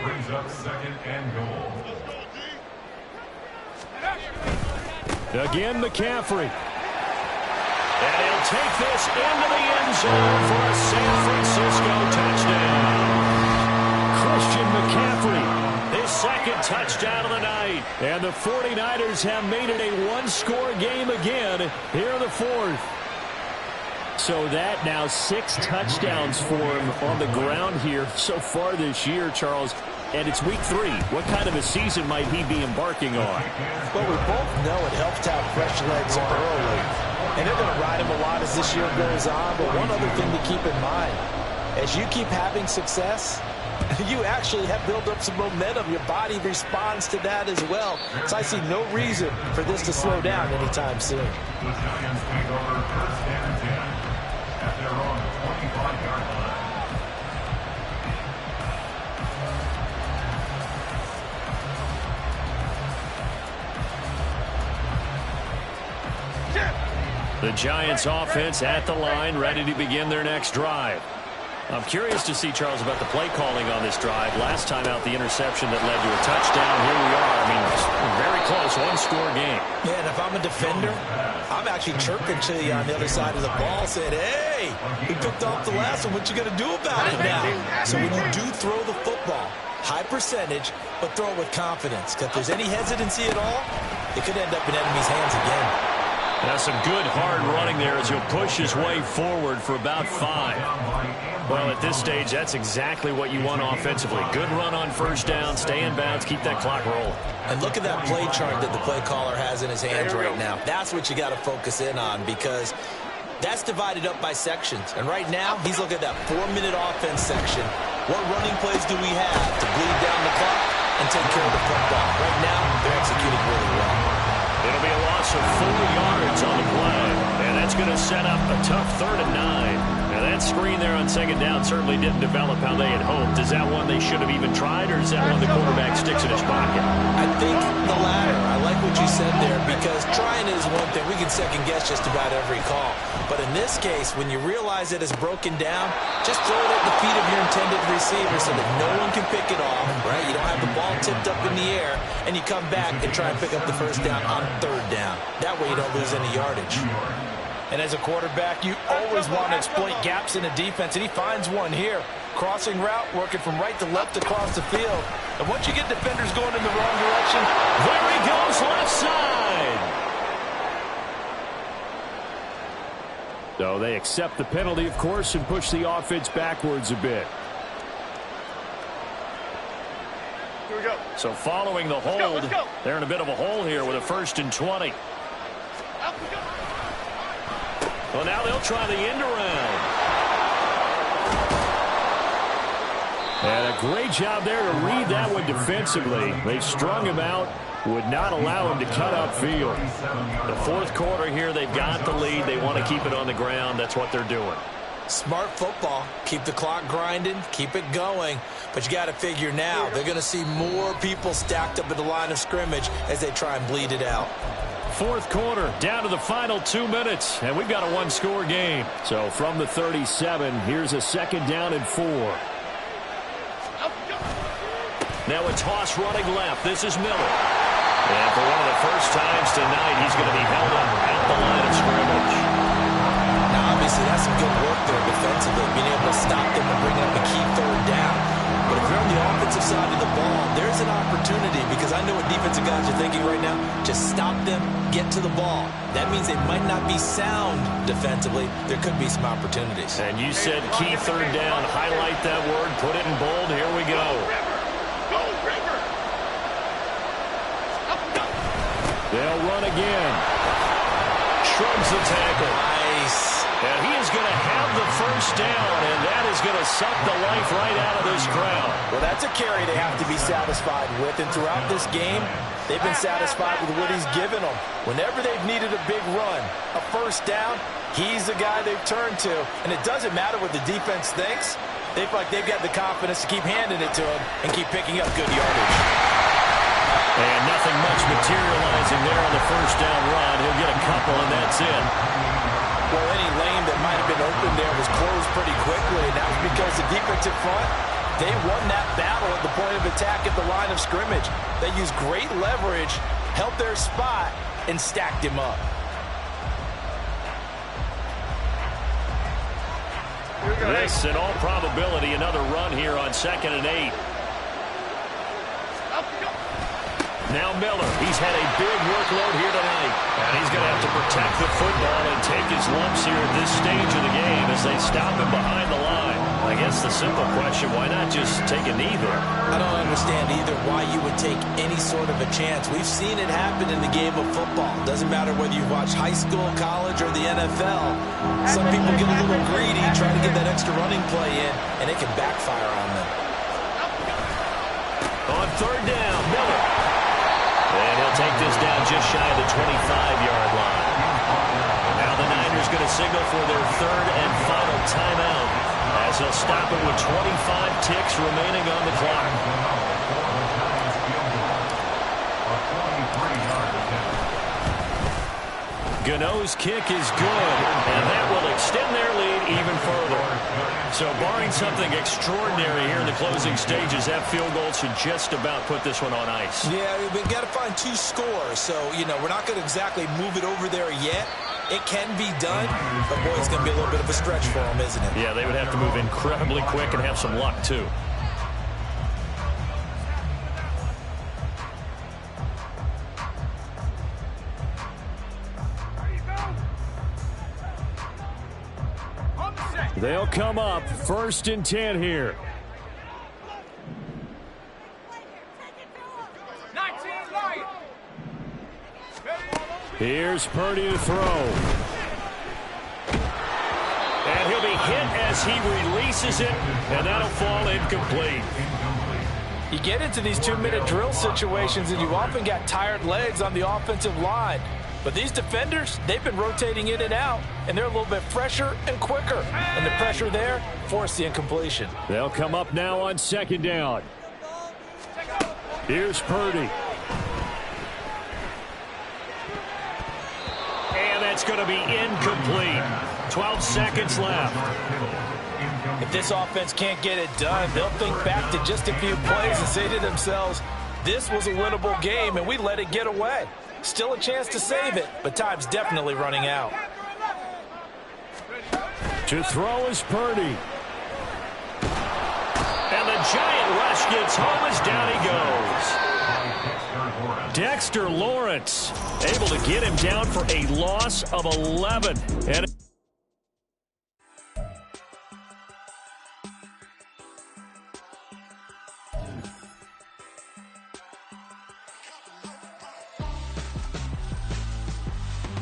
Brings up 2nd and goal. Again, McCaffrey. And he'll take this into the end zone for a San Francisco touchdown. Christian McCaffrey, his 2nd touchdown of the night. And the 49ers have made it a 1-score game again here in the 4th. So that now 6 touchdowns for him on the ground here so far this year, Charles. And it's week 3. What kind of a season might he be embarking on? Well, we both know it helps to have fresh legs early. And they're going to ride him a lot as this year goes on. But one other thing to keep in mind, as you keep having success, you actually have built up some momentum. Your body responds to that as well. So I see no reason for this to slow down anytime soon. The Giants take over 1st and 10 at their own 25-yard line. The Giants offense at the line, ready to begin their next drive. I'm curious to see, Charles, about the play calling on this drive. Last time out, the interception that led to a touchdown. Here we are. I mean, very close, 1-score game. Yeah, and if I'm a defender, I'm actually chirping to you on the other side of the ball, saying, hey, we picked off the last one. What you going to do about it now? So when you do throw the football, high percentage, but throw it with confidence. Because if there's any hesitancy at all, it could end up in enemy's hands again. Now some good hard running there as he'll push his way forward for about 5. Well, at this stage, that's exactly what you want offensively. Good run on first down, stay in bounds, keep that clock rolling. And look at that play chart that the play caller has in his hands right now. That's what you got to focus in on, because that's divided up by sections. And right now, he's looking at that 4-minute offense section. What running plays do we have to bleed down the clock and take care of the football? Right now, they're executing really well. It'll be a loss of 4 yards on the play, and that's going to set up a tough 3rd and 9. Now, that screen there on 2nd down certainly didn't develop how they had hoped. Is that one they should have even tried, or is that one the quarterback sticks in his pocket? I think the latter. I like what you said there, because trying is one thing. We can second-guess just about every call. But in this case, when you realize that it's broken down, just throw it at the feet of your intended receiver so that no one can pick it off, right? You don't have the ball tipped up in the air, and you come back and try and pick up the first down on 3rd down. That way you don't lose any yardage. And as a quarterback, you always want to exploit gaps in the defense, and he finds one here. Crossing route, working from right to left across the field. And once you get defenders going in the wrong direction, there he goes, left side. So they accept the penalty, of course, and push the offense backwards a bit. Here we go. So following the hold, let's go. They're in a bit of a hole here with a 1st and 20. Out we go. Well, now they'll try the end around. And a great job there to read that one defensively. They strung him out, would not allow him to cut upfield. The 4th quarter here, they've got the lead. They want to keep it on the ground. That's what they're doing. Smart football. Keep the clock grinding. Keep it going. But you got to figure now, they're going to see more people stacked up at the line of scrimmage as they try and bleed it out. 4th quarter, down to the final 2 minutes, and we've got a 1-score game. So from the 37, here's a 2nd down and 4. Now a toss running left. This is Miller. And for one of the first times tonight, he's going to be held up at the line of scrimmage. Now, obviously, that's some good work there defensively, being able to stop them and bring up a key 3rd down. But if you're on the offensive side of the ball, there's an opportunity, because I know what defensive guys are thinking right now. Just stop them, get to the ball. That means they might not be sound defensively. There could be some opportunities. And you said key 3rd down. Highlight that word. Put it in bold. Here we go. Go, River! They'll run again. Shrugs the tackle. Nice. And he is going to have the first down, and that is going to suck the life right out of this crowd. well, that's a carry they have to be satisfied with. And throughout this game, they've been satisfied with what he's given them. Whenever they've needed a big run, a first down, he's the guy they've turned to. And it doesn't matter what the defense thinks. They feel like they've got the confidence to keep handing it to him and keep picking up good yardage. And nothing much materializing there on the first down run. He'll get a couple, and that's it. Well, any lane that might have been open there was closed pretty quickly. And that was because the defensive front, they won that battle at the point of attack at the line of scrimmage. They used great leverage, held their spot, and stacked him up. This, in all probability, another run here on 2nd and 8. Now Miller, he's had a big workload here tonight. And he's going to have to protect the football and take his lumps here at this stage of the game as they stop him behind the line. I guess the simple question, why not just take a knee there? I don't understand either why you would take any sort of a chance. We've seen it happen in the game of football. Doesn't matter whether you watch high school, college, or the NFL. Some people get a little greedy, try to get that extra running play in, and it can backfire on them. On 3rd down, Miller. And he'll take this down just shy of the 25-yard line. Now the Niners going to signal for their 3rd and final timeout as they'll stop it with 25 ticks remaining on the clock. Gano's kick is good, and that will extend their lead even further. So barring something extraordinary here in the closing stages, that field goal should just about put this one on ice. Yeah, we've got to find 2 scores. So, you know, we're not going to exactly move it over there yet. It can be done, but boy, it's going to be a little bit of a stretch for them, isn't it? Yeah, they would have to move incredibly quick and have some luck, too. They'll come up 1st and 10 here. 19 Lions. Here's Purdy to throw. And he'll be hit as he releases it, and that'll fall incomplete. You get into these 2-minute drill situations, and you often got tired legs on the offensive line. But these defenders, they've been rotating in and out, and they're a little bit fresher and quicker. And the pressure there forced the incompletion. They'll come up now on 2nd down. Here's Purdy. And that's going to be incomplete. 12 seconds left. If this offense can't get it done, they'll think back to just a few plays and say to themselves, this was a winnable game, and we let it get away. Still a chance to save it, but time's definitely running out. To throw is Purdy. And the giant rush gets home as down he goes. Dexter Lawrence able to get him down for a loss of 11. And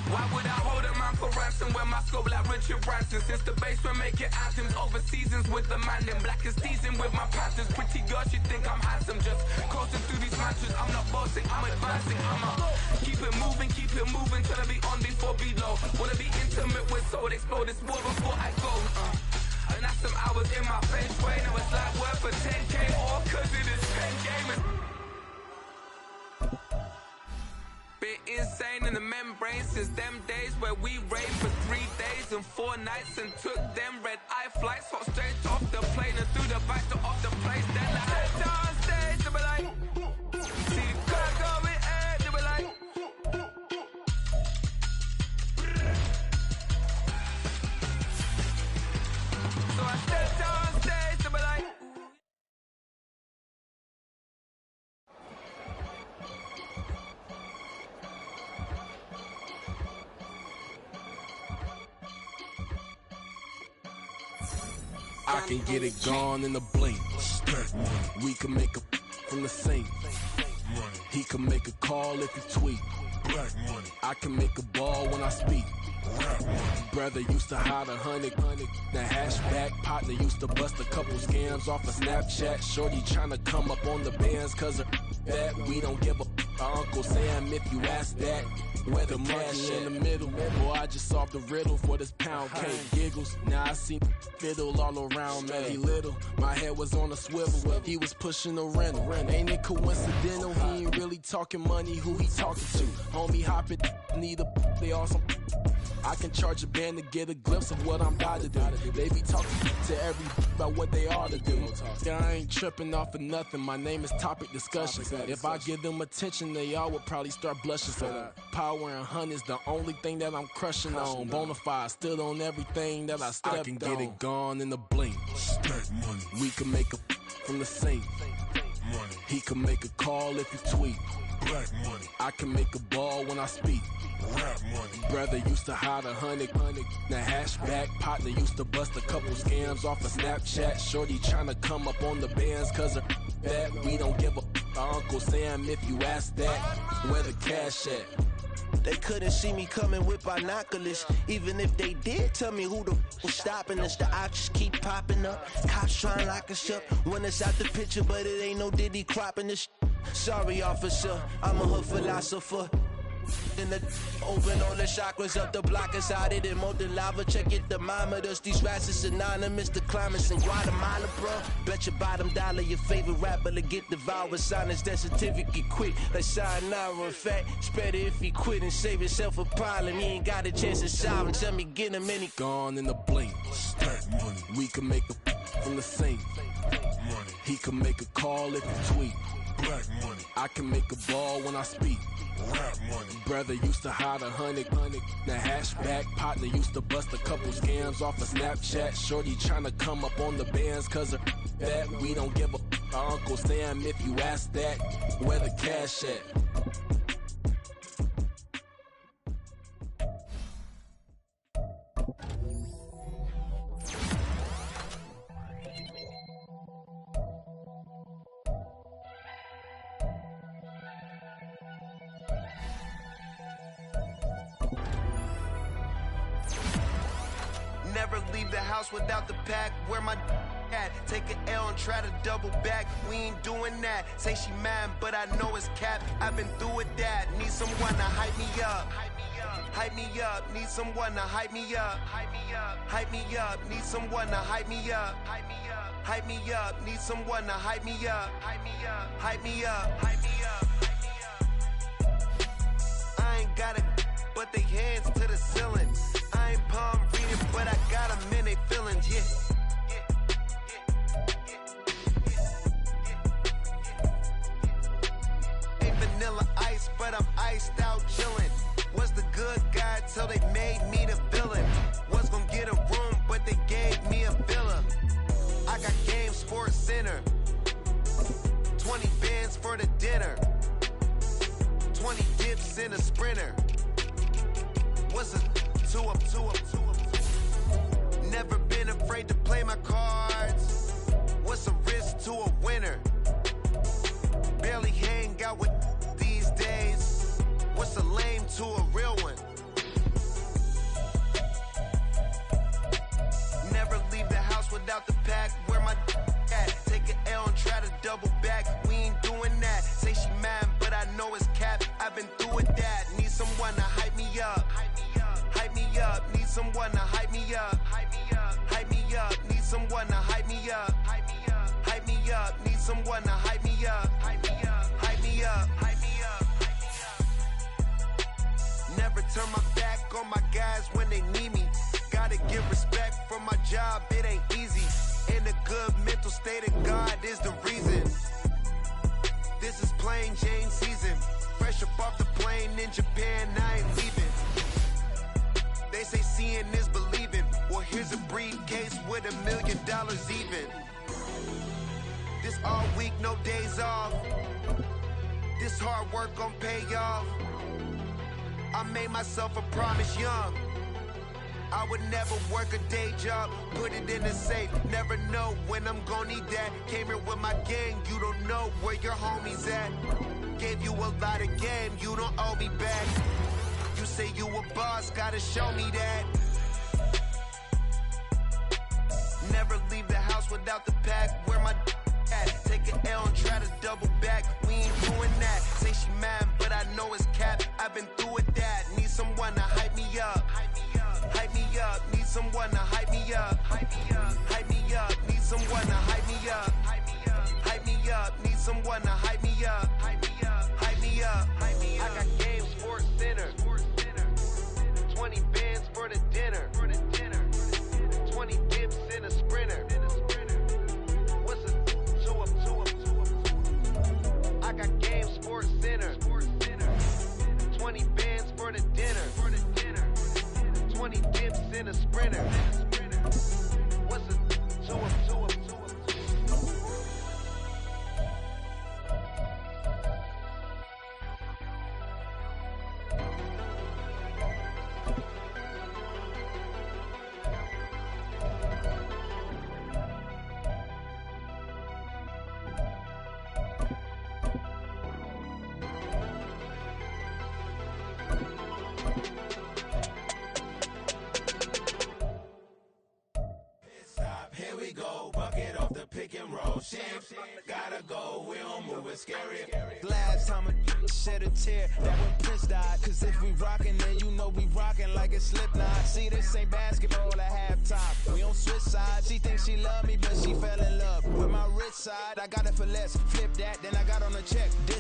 why would I hold a man for ransom when my scope like Richard Branson? Since the basement making anthems over seasons with the man them black is teasing with my panthers. Pretty girl, she think I'm handsome. Just coasting through these matches. I'm not bossing, I'm advancing. Keep it moving, trying to be on before below. Wanna be intimate with soul, explode this world before I go. And that's some hours in my face way. Now it's like work for 10K all cause it is 10 gamers. Been insane in the membrane since them days where we raved for 3 days and 4 nights and took them red eye flights, hot straight off the plane and through the back door of the place. Then I head down stage, they be like, see the crowd going air, they be like, so I step down stage, they be like. I can get it gone in a blink. We can make a from the sink. He can make a call if he tweet. I can make a ball when I speak. Brother used to hide 100. The hashback partner used to bust a couple scams off of Snapchat. Shorty tryna come up on the bands cause of that. We don't give a Uncle Sam if you ask that. Where the money in the middle. Boy, I just solved the riddle for this pound cake. Giggles, now I see fiddle all around me. He little, my head was on a swivel. He was pushing the rental. Ain't it coincidental? He ain't really talking money, who he talking to? Homie hopping, need a, they awesome. I can charge a band to get a glimpse of what I'm about to do. They be talking to every about what they ought to do. Yeah, I ain't tripping off of nothing. My name is Topic Discussion. If I give them attention, they all would probably start blushing. So power and hunt is the only thing that I'm crushing on. Bonafide, stood on everything that I stepped on. I can get it gone in a blink. We can make a from the sink. He can make a call if you tweet. I can make a ball when I speak. Brother used to hide 100. The hashback partner used to bust a couple scams off of Snapchat. Shorty tryna come up on the bands cause of that. We don't give a Uncle Sam if you ask that. Where the cash at? They couldn't see me coming with binoculars. Even if they did tell me who the was stopping us, the options keep popping up. Cops trying to lock us up when it's out the picture, but it ain't no Diddy cropping this. Sorry, officer, I'm a hood philosopher. In the open all the chakras up the block inside it and more than lava. Check it thermometers. These rats is synonymous to climates in Guatemala, bro. Bet your bottom dollar your favorite rapper to get devoured. Sign his death certificate quick. Like sayonara. In fact, it's better if he quit and save himself a problem. He ain't got a chance to solve and tell me get him any gone in the blink. We can make a from the sink. He can make a call if you tweet. I can make a ball when I speak. Brother used to hide 100. The hashback partner used to bust a couple scams off of Snapchat. Shorty tryna come up on the bands cause of that. We don't give a Uncle Sam if you ask that. Where the cash at? Never leave the house without the pack. Where my at? Take an L and try to double back. We ain't doing that. Say she mad, but I know it's cap. I've been through with that. Need someone to hype me up. Hype me up. Need someone to hype me up. Hype me up. Hype me up. Need someone to hype me up. Hype me up. Hype me up. Need someone to hype me up. Hype me up. Hype me up. Hype me up. I ain't got it, but they hands to the ceiling. I ain't palm reading, but I got them in they feelings, yeah. Ain't vanilla ice, but I'm iced out chillin'. Was the good guy till they made me the villain. Was gonna get a room, but they gave me a villa. I got Game Sports Center. 20 bands for the dinner. 20 dips in a sprinter. What's a 2-up? Never been afraid to play my cards. What's a risk to a winner? Barely hang out with these days. What's a lame to a real one? Never leave the house without the pack. Where my at? Take an L and try to double back. We ain't doing that. Say she mad, but I know it's cap. I've been through with that. Need someone to hype me up. Hype me up. Need someone to hype me up. Hype me up. Hype me up. Need someone to hype me up. Hype me up. Hype me up. Need someone to hype me up. Hype me up. Hype me up. Hype me up. Never turn my back on my guys when they need me. Gotta give respect for my job, it ain't easy. In a good mental state of God is the reason. This is plain Jane season. Fresh up off the plane in Japan, I ain't leaving. They say seeing is believing. Well, here's a briefcase with $1 million even. This all week, no days off. This hard work gon' pay off. I made myself a promise young. I would never work a day job, put it in a safe. Never know when I'm gonna need that. Came here with my gang, you don't know where your homies at. Gave you a lot of game, you don't owe me back. You say you a boss, gotta show me that. Never leave the house without the pack. Where my at? Take an L and try to double back. We ain't doing that. Say she mad, but I know it's cap. I've been through with that. Need someone to hype me up. Hype me up. Need someone to hype me up. Hype me up. Hype me up. Need someone to hype me up. Hype me up. Hype me up. Need someone to hype me up. Hype me up. Hype me up. Hype me up. I got Game Sports Center. 20 bands for the dinner. 20 dips in a sprinter. What's a 2-up? I got Game Sports Center. 20 bands for the dinner. 20 dips in a sprinter. What's a 2-up? Gotta go, we don't move it scary. Last time a shed a tear, that when Prince died. Cause if we rockin', then you know we rockin' like a Slipknot. See, this ain't basketball at halftime. We on switch sides. She thinks she love me, but she fell in love with my rich side. I got it for less. Flip that, then I got on a check. Dispatch